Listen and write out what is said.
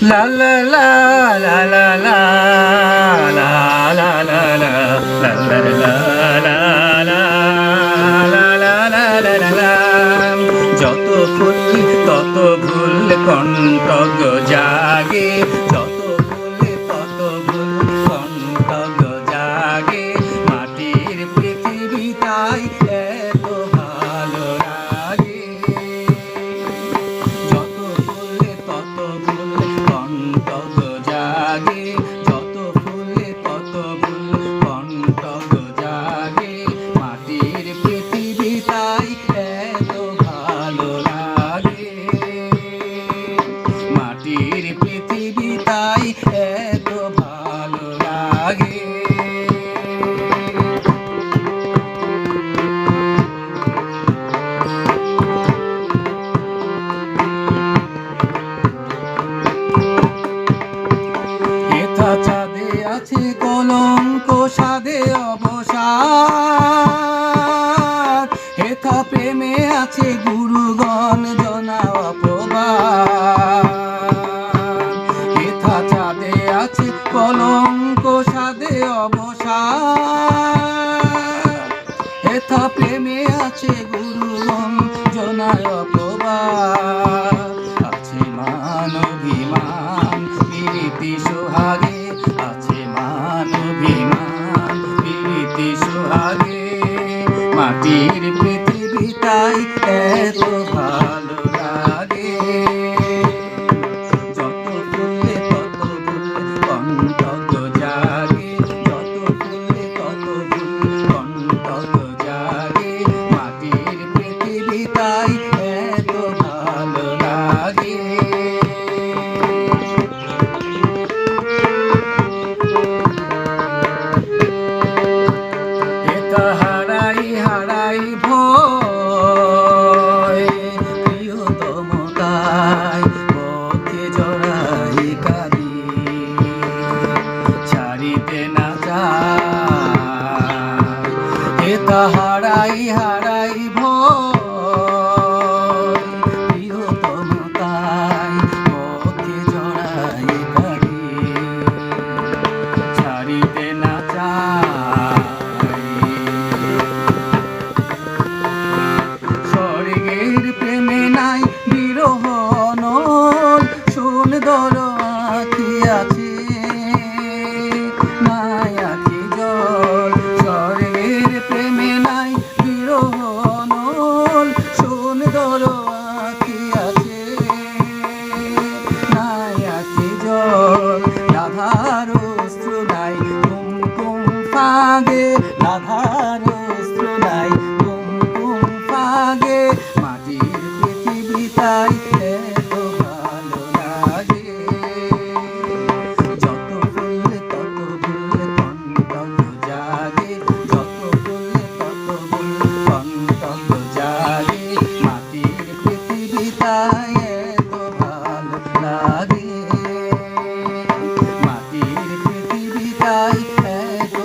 La la la la la la la la la la la la la la। যত ফুল তত ভুল কণ্ঠগ জাগে, যত ফুল তত ভুল কণ্ঠগ জাগে। মাটির পৃথিবী তাই এত ভালো লাগে। যত ফুল তত ভুল কণ্ঠগ জাগে, যত ফুল তত ভুল কণ্ঠগ জাগে। মাটির পৃথিবী তাই এত ভালো লাগে, মাটির পৃথিবী তাই এত ভালো লাগে। হেথা চাঁদে আছে কলঙ্ক সাধে অবসাদ, হেথা প্রেমে আছে গুরুগণ জনা অপবাদ। হেথা চাঁদে আছে কলঙ্ক সাধে অবসাদ, হেথা প্রেমে আছে গুরুগণ জনা অপবাদ। আছে মান অভিমান প্রীতি সোহাগে, আছে মান অভিমান প্রীতি সোহাগে। মাটির পৃথিবী তাই এত ভালো লাগে। যত ফুলে তত ফুল কণ্ঠগ জাগে, যত ফুলে তত ফুল কণ্ঠগ জাগে। মাটির পৃথিবী তাই এত ভালো লাগে। হারাই হারাই ভয় প্রিয়তম তাই পথে জড়াই কাঁদি, ছাড়িতে না চাই। হেথা হারাই হারাই ভয় প্রিয়তম তাই পথে জড়াই কাঁদি, ছাড়িতে না চাই। স্বর্গের প্রেমে নাই বিরহ নল, সুন্দর আঁখি আছে নাই আঁখি জল। স্বর্গের প্রেমে নাই বিরহ নল, সুন্দর আঁখি আছে নাই আঁখি জল। রাধার অশ্রু নাই কুমকুম ফাগে, রাধার অশ্রু নাই কুমকুম ফাগে। মাটির পৃথিবী তাই এত ভালো লাগে। যত ফুল তত ফুল কণ্ঠগ জাগে, যত ফুল তত ফুল কণ্ঠগ জাগে। মাটির পৃথিবী তাই এত ভালো লাগে, মাটির পৃথিবী তাই এত